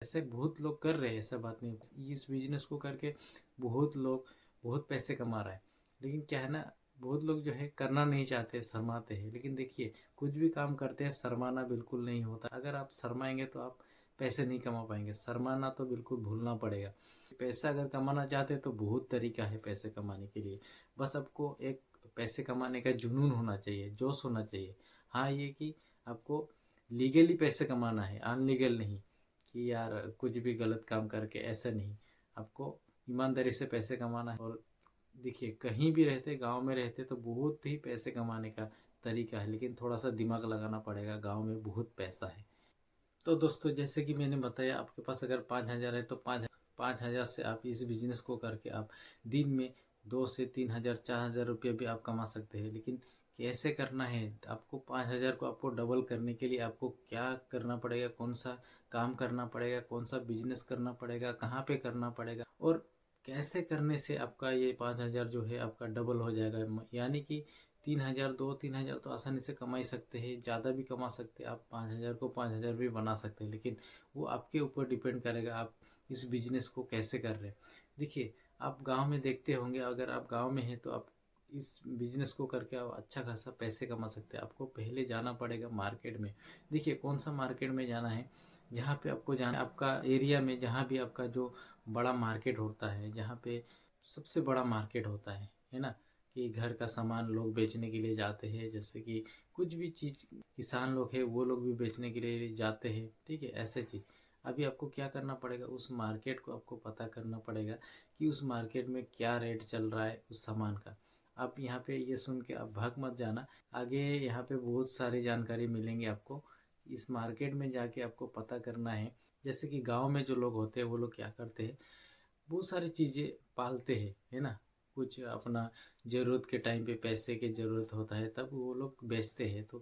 ऐसे बहुत लोग कर रहे हैं, ऐसा बात नहीं। इस बिजनेस को करके बहुत लोग बहुत पैसे कमा रहे हैं। लेकिन क्या है ना, बहुत लोग जो है करना नहीं चाहते, शर्माते हैं। लेकिन देखिए, कुछ भी काम करते हैं शर्माना बिल्कुल नहीं होता। अगर आप शर्माएंगे तो आप पैसे नहीं कमा पाएंगे। शर्माना तो बिल्कुल भूलना पड़ेगा। पैसा अगर कमाना चाहते हैं तो बहुत तरीका है पैसे कमाने के लिए। बस आपको एक पैसे कमाने का जुनून होना चाहिए, जोश होना चाहिए। हाँ, ये कि आपको लीगली पैसे कमाना है, अनलीगल नहीं कि यार कुछ भी गलत काम करके, ऐसा नहीं। आपको ईमानदारी से पैसे कमाना है। और देखिए, कहीं भी रहते, गांव में रहते तो बहुत ही पैसे कमाने का तरीका है, लेकिन थोड़ा सा दिमाग लगाना पड़ेगा। गांव में बहुत पैसा है। तो दोस्तों, जैसे कि मैंने बताया, आपके पास अगर 5,000 है तो 5,000 से आप इस बिजनेस को करके आप दिन में 2 से 3 हज़ार 4,000 रुपये भी आप कमा सकते हैं। लेकिन कैसे करना है आपको? 5,000 को आपको डबल करने के लिए आपको क्या करना पड़ेगा, कौन सा काम करना पड़ेगा, कौन सा बिजनेस करना पड़ेगा, कहाँ पे करना पड़ेगा, और कैसे करने से आपका ये 5,000 जो है आपका डबल हो जाएगा। यानी कि 3,000, 2-3 हज़ार तो आसानी से कमा ही सकते हैं। ज़्यादा भी कमा सकते हैं आप। 5,000 को 5,000 भी बना सकते हैं। लेकिन वो आपके ऊपर डिपेंड करेगा आप इस बिजनेस को कैसे कर रहे हैं। देखिए, आप गांव में देखते होंगे, अगर आप गांव में हैं तो आप इस बिजनेस को करके आप अच्छा खासा पैसे कमा सकते हैं। आपको पहले जाना पड़ेगा मार्केट में। देखिए, कौन सा मार्केट में जाना है, जहाँ पे आपको जाना है, आपका एरिया में जहाँ भी आपका जो बड़ा मार्केट होता है, जहाँ पे सबसे बड़ा मार्केट होता है ना, कि घर का सामान लोग बेचने के लिए जाते हैं। जैसे कि कुछ भी चीज़ किसान लोग हैं वो लोग भी बेचने के लिए जाते हैं, ठीक है, ऐसे चीज़। अभी आपको क्या करना पड़ेगा, उस मार्केट को आपको पता करना पड़ेगा कि उस मार्केट में क्या रेट चल रहा है उस सामान का। आप यहाँ पे ये सुन के आप भाग मत जाना। आगे यहाँ पे बहुत सारी जानकारी मिलेंगी आपको। इस मार्केट में जाके आपको पता करना है। जैसे कि गांव में जो लोग होते हैं वो लोग क्या करते हैं, बहुत सारी चीज़ें पालते हैं, है ना। कुछ अपना ज़रूरत के टाइम पे पैसे की ज़रूरत होता है तब वो लोग बेचते हैं। तो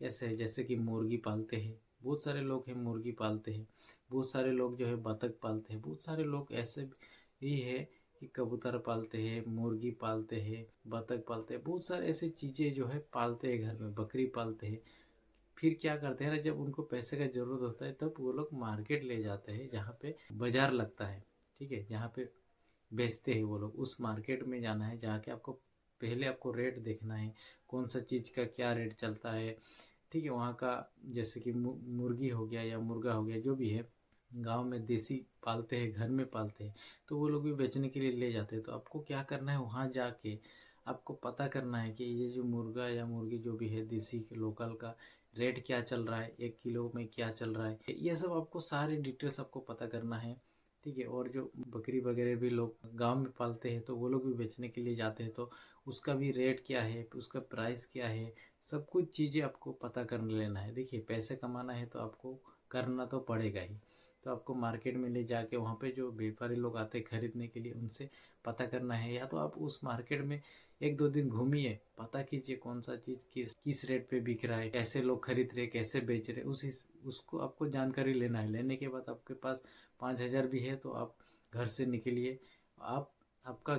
कैसे है, जैसे कि मुर्गी पालते हैं, बहुत सारे लोग हैं मुर्गी पालते हैं। बहुत सारे लोग जो है बतख पालते हैं। बहुत सारे लोग ऐसे ही है कि कबूतर पालते हैं, मुर्गी पालते हैं, बतख पालते हैं। बहुत सारे ऐसी चीज़ें जो है पालते हैं घर में, बकरी पालते हैं। फिर क्या करते हैं ना, जब उनको पैसे का ज़रूरत होता है तब वो लोग मार्केट ले जाते हैं, जहाँ पे बाजार लगता है, ठीक है, जहाँ पे बेचते हैं वो लोग। उस मार्केट में जाना है, जाके आपको पहले आपको रेट देखना है, कौन सा चीज़ का क्या रेट चलता है, ठीक है, वहाँ का। जैसे कि मुर्गी हो गया या मुर्गा हो गया, जो भी है, गांव में देसी पालते हैं, घर में पालते हैं, तो वो लोग भी बेचने के लिए ले जाते हैं। तो आपको क्या करना है, वहाँ जाके आपको पता करना है कि ये जो मुर्गा या मुर्गी जो भी है देसी के लोकल का रेट क्या चल रहा है, 1 किलो में क्या चल रहा है, ये सब आपको सारी डिटेल्स आपको पता करना है, ठीक है। और जो बकरी वगैरह भी लोग गांव में पालते हैं तो वो लोग भी बेचने के लिए जाते हैं, तो उसका भी रेट क्या है, उसका प्राइस क्या है, सब कुछ चीज़ें आपको पता कर लेना है। देखिए, पैसे कमाना है तो आपको करना तो पड़ेगा ही। तो आपको मार्केट में ले जाके वहाँ पे जो व्यापारी लोग आते हैं खरीदने के लिए, उनसे पता करना है। या तो आप उस मार्केट में 1-2 दिन घूमिए, पता कीजिए कौन सा चीज़ किस किस रेट पे बिक रहा है, कैसे लोग खरीद रहे, कैसे बेच रहे, उसको आपको जानकारी लेना है। लेने के बाद आपके पास 5,000 भी है तो आप घर से निकलिए। आप आपका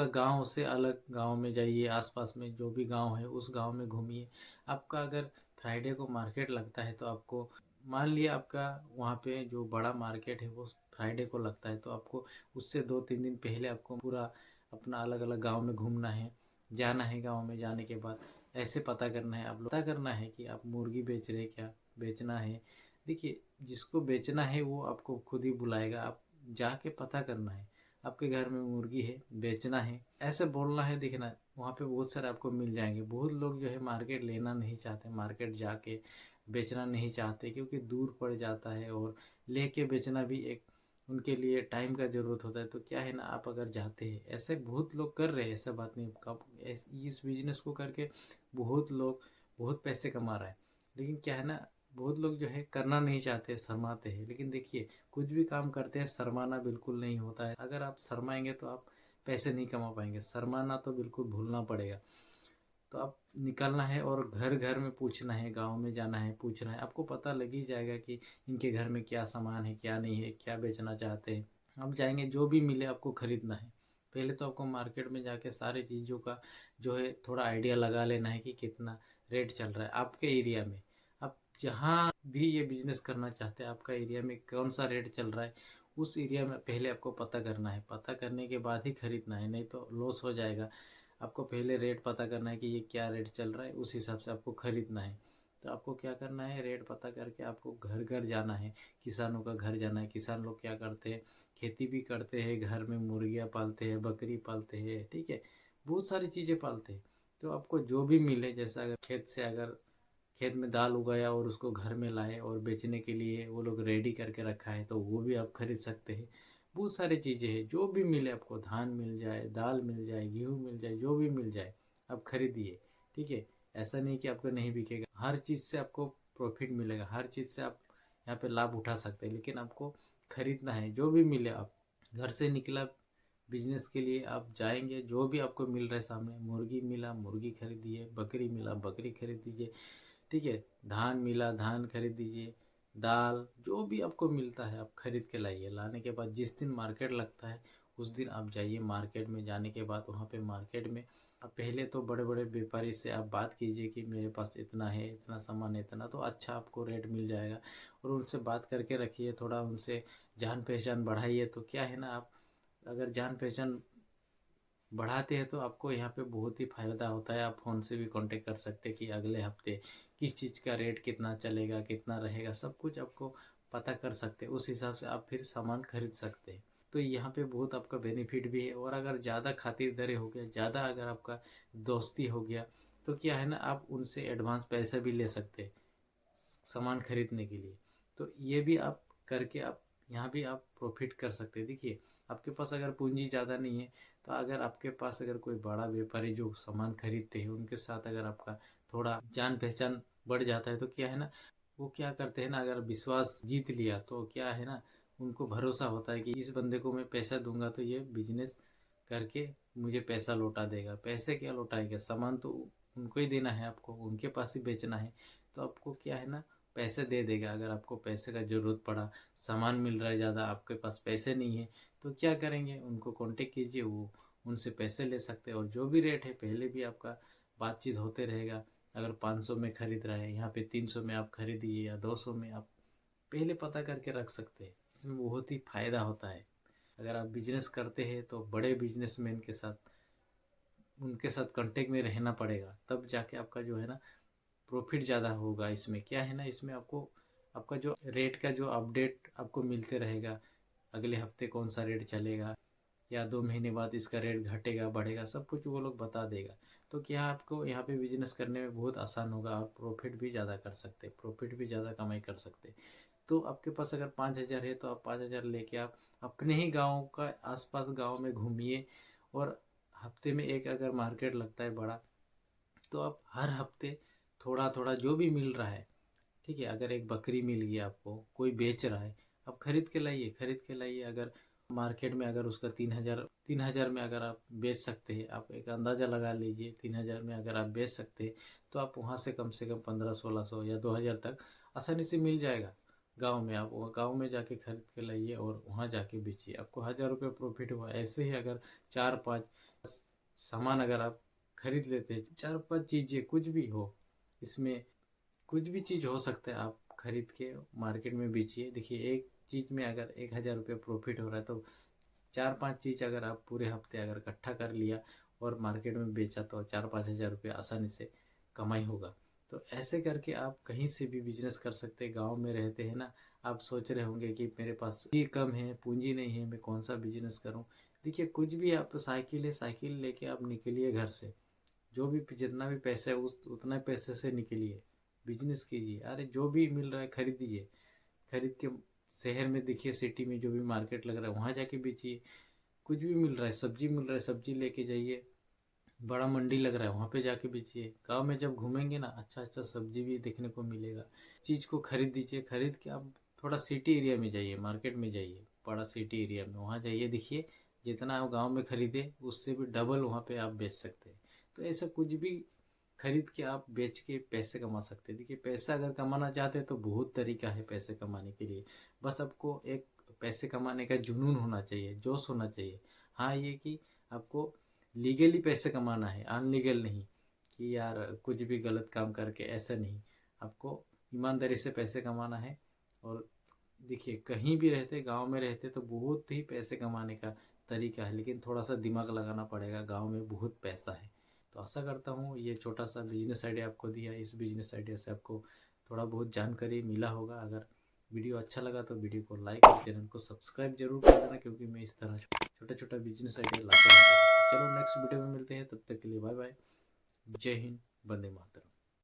गांव से अलग गांव में जाइए, आसपास में जो भी गांव है उस गांव में घूमिए। आपका अगर फ्राइडे को मार्केट लगता है तो आपको, मान लिया आपका वहाँ पे जो बड़ा मार्केट है वो फ्राइडे को लगता है, तो आपको उससे 2-3 दिन पहले आपको पूरा अपना अलग अलग गांव में घूमना है, जाना है। गांव में जाने के बाद ऐसे पता करना है, आप लोग पता करना है कि आप मुर्गी बेच रहे, क्या बेचना है। देखिए, जिसको बेचना है वो आपको खुद ही बुलाएगा, आप जाके पता करना है आपके घर में मुर्गी है, बेचना है, ऐसे बोलना है। देखना, वहाँ पे बहुत सारे आपको मिल जाएंगे। बहुत लोग जो है मार्केट लेना नहीं चाहते, मार्केट जाके बेचना नहीं चाहते, क्योंकि दूर पड़ जाता है और लेके बेचना भी एक उनके लिए टाइम का ज़रूरत होता है। तो क्या है ना, आप अगर जाते हैं, ऐसे बहुत लोग कर रहे हैं, ऐसा बात नहीं। कब इस बिजनेस को करके बहुत लोग बहुत पैसे कमा रहे हैं। लेकिन क्या है ना, बहुत लोग जो है करना नहीं चाहते, शर्माते हैं। लेकिन देखिए, कुछ भी काम करते हैं शर्माना बिल्कुल नहीं होता है। अगर आप शर्माएंगे तो आप पैसे नहीं कमा पाएंगे। शर्माना तो बिल्कुल भूलना पड़ेगा। तो आप निकलना है और घर घर में पूछना है, गांव में जाना है, पूछना है। आपको पता लग ही जाएगा कि इनके घर में क्या सामान है, क्या नहीं है, क्या बेचना चाहते हैं। आप जाएंगे, जो भी मिले आपको खरीदना है। पहले तो आपको मार्केट में जाके सारी चीज़ों का जो है थोड़ा आइडिया लगा लेना है कि कितना रेट चल रहा है आपके एरिया में। आप जहाँ भी ये बिजनेस करना चाहते हैं, आपका एरिया में कौन सा रेट चल रहा है, उस एरिया में पहले आपको पता करना है। पता करने के बाद ही खरीदना है, नहीं तो लॉस हो जाएगा। आपको पहले रेट पता करना है कि ये क्या रेट चल रहा है, उस हिसाब से आपको खरीदना है। तो आपको क्या करना है, रेट पता करके आपको घर घर जाना है, किसानों का घर जाना है। किसान लोग क्या करते हैं, खेती भी करते हैं, घर में मुर्गियाँ पालते हैं, बकरी पालते हैं, ठीक है, बहुत सारी चीज़ें पालते हैं। तो आपको जो भी मिले, जैसा अगर खेत से अगर खेत में दाल उगाया और उसको घर में लाए और बेचने के लिए वो लोग रेडी करके रखा है, तो वो भी आप खरीद सकते हैं। बहुत सारी चीज़ें हैं, जो भी मिले आपको, धान मिल जाए, दाल मिल जाए, गेहूँ मिल जाए, जो भी मिल जाए आप खरीदिए, ठीक है। ऐसा नहीं कि आपको नहीं बिकेगा, हर चीज़ से आपको प्रॉफिट मिलेगा, हर चीज़ से आप यहाँ पे लाभ उठा सकते हैं, लेकिन आपको खरीदना है। जो भी मिले, आप घर से निकला बिजनेस के लिए, आप जाएंगे, जो भी आपको मिल रहा है सामने, मुर्गी मिला मुर्गी खरीदिए, बकरी मिला बकरी खरीद दीजिए, ठीक है, धान मिला धान खरीद दीजिए, दाल जो भी आपको मिलता है आप खरीद के लाइए। लाने के बाद जिस दिन मार्केट लगता है उस दिन आप जाइए मार्केट में। जाने के बाद वहाँ पे मार्केट में आप पहले तो बड़े बड़े व्यापारी से आप बात कीजिए कि मेरे पास इतना है, इतना सामान है, इतना, तो अच्छा आपको रेट मिल जाएगा। और उनसे बात करके रखिए, थोड़ा उनसे जान पहचान बढ़ाइए। तो क्या है ना, आप अगर जान पहचान बढ़ाते हैं तो आपको यहाँ पे बहुत ही फ़ायदा होता है। आप फ़ोन से भी कांटेक्ट कर सकते हैं कि अगले हफ्ते किस चीज़ का रेट कितना चलेगा, कितना रहेगा, सब कुछ आपको पता कर सकते हैं। उस हिसाब से आप फिर सामान खरीद सकते हैं। तो यहाँ पे बहुत आपका बेनिफिट भी है। और अगर ज़्यादा खातिरदारी हो गया, ज़्यादा अगर आपका दोस्ती हो गया, तो क्या है ना, आप उनसे एडवांस पैसा भी ले सकते हैं सामान खरीदने के लिए। तो ये भी आप करके आप यहाँ भी आप प्रॉफिट कर सकते हैं। देखिए, आपके पास अगर पूंजी ज़्यादा नहीं है, तो अगर आपके पास अगर कोई बड़ा व्यापारी जो सामान खरीदते हैं उनके साथ अगर आपका थोड़ा जान पहचान बढ़ जाता है, तो क्या है ना, वो क्या करते हैं ना, अगर विश्वास जीत लिया तो क्या है ना, उनको भरोसा होता है कि इस बंदे को मैं पैसा दूंगा तो ये बिजनेस करके मुझे पैसा लौटा देगा। पैसे क्या लौटाएगा, सामान तो उनको ही देना है, आपको उनके पास ही बेचना है। तो आपको क्या है ना, पैसे दे देगा। अगर आपको पैसे का ज़रूरत पड़ा, सामान मिल रहा है ज़्यादा, आपके पास पैसे नहीं है, तो क्या करेंगे, उनको कांटेक्ट कीजिए, वो उनसे पैसे ले सकते हैं। और जो भी रेट है पहले भी आपका बातचीत होते रहेगा। अगर 500 में खरीद रहा है, यहाँ पे 300 में आप खरीदिए या 200 में, आप पहले पता करके रख सकते हैं। इसमें बहुत ही फ़ायदा होता है। अगर आप बिजनेस करते हैं तो बड़े बिजनेसमैन के साथ, उनके साथ कांटेक्ट में रहना पड़ेगा, तब जाके आपका जो है ना प्रॉफिट ज़्यादा होगा। इसमें क्या है ना, इसमें आपको आपका जो रेट का जो अपडेट आपको मिलते रहेगा, अगले हफ्ते कौन सा रेट चलेगा या 2 महीने बाद इसका रेट घटेगा बढ़ेगा, सब कुछ वो लोग बता देगा। तो क्या आपको यहाँ पे बिजनेस करने में बहुत आसान होगा। आप प्रॉफिट भी ज़्यादा कर सकते, प्रॉफिट भी ज़्यादा कमाई कर सकते। तो आपके पास अगर 5,000 है तो आप 5,000 लेके आप अपने ही गाँव का आसपास गाँव में घूमिए। और हफ्ते में एक अगर मार्केट लगता है बड़ा, तो आप हर हफ्ते थोड़ा थोड़ा जो भी मिल रहा है, ठीक है, अगर एक बकरी मिल गई आपको, कोई बेच रहा है, आप खरीद के लाइए, खरीद के लाइए। अगर मार्केट में अगर उसका 3,000 में अगर आप बेच सकते हैं, आप एक अंदाज़ा लगा लीजिए, 3,000 में अगर आप बेच सकते हैं, तो आप वहाँ से कम 1500-1600 या 2,000 तक आसानी से मिल जाएगा। गांव में आप वो गांव में जाके खरीद के लाइए और वहाँ जाके बेचिए, आपको 1,000 रुपये प्रॉफिट हुआ। ऐसे ही अगर 4-5 सामान अगर आप खरीद लेते हैं, 4-5 चीज़ें कुछ भी हो, इसमें कुछ भी चीज़ हो सकता है, आप खरीद के मार्केट में बेचिए। देखिए, एक चीज़ में अगर 1,000 रुपये प्रॉफिट हो रहा है, तो 4-5 चीज़ अगर आप पूरे हफ्ते अगर इकट्ठा कर लिया और मार्केट में बेचा, तो 4-5 हज़ार रुपये आसानी से कमाई होगा। तो ऐसे करके आप कहीं से भी बिजनेस कर सकते हैं। गांव में रहते हैं ना, आप सोच रहे होंगे कि मेरे पास ये कम है, पूंजी नहीं है, मैं कौन सा बिजनेस करूं। देखिए, कुछ भी, आप साइकिल है, साइकिल लेके आप निकलिए घर से, जो भी जितना भी पैसा है उस उतना पैसे से निकलिए, बिजनेस कीजिए। अरे जो भी मिल रहा है खरीदिए, खरीद के शहर में देखिए, सिटी में जो भी मार्केट लग रहा है वहाँ जाके बेचिए। कुछ भी मिल रहा है, सब्जी मिल रहा है, सब्जी लेके जाइए। बड़ा मंडी लग रहा है वहाँ पे जाके बेचिए। गांव में जब घूमेंगे ना, अच्छा अच्छा सब्जी भी देखने को मिलेगा। चीज़ को खरीद दीजिए, खरीद के आप थोड़ा सिटी एरिया में जाइए, मार्केट में जाइए, बड़ा सिटी एरिया में, वहाँ जाइए, देखिए जितना आप गांव में खरीदे उससे भी डबल वहाँ पे आप बेच सकते हैं। तो ऐसा कुछ भी खरीद के आप बेच के पैसे कमा सकते हैं। देखिए, पैसा अगर कमाना चाहते हैं तो बहुत तरीका है पैसे कमाने के लिए। बस आपको एक पैसे कमाने का जुनून होना चाहिए, जोश होना चाहिए। हाँ, ये कि आपको लीगली पैसे कमाना है, अनलीगल नहीं कि यार कुछ भी गलत काम करके, ऐसा नहीं। आपको ईमानदारी से पैसे कमाना है। और देखिए कहीं भी रहते, गांव में रहते तो बहुत ही पैसे कमाने का तरीका है, लेकिन थोड़ा सा दिमाग लगाना पड़ेगा। गांव में बहुत पैसा है। तो आशा करता हूँ ये छोटा सा बिजनेस आइडिया आपको दिया, इस बिजनेस आइडिया से आपको थोड़ा बहुत जानकारी मिला होगा। अगर वीडियो अच्छा लगा तो वीडियो को लाइक और चैनल को सब्सक्राइब जरूर कर देना, क्योंकि मैं इस तरह छोटा छोटा बिजनेस आइडिया लाते रहता हूँ। चलो नेक्स्ट वीडियो में मिलते हैं, तब तक के लिए बाय बाय। जय हिंद, वंदे मातरम।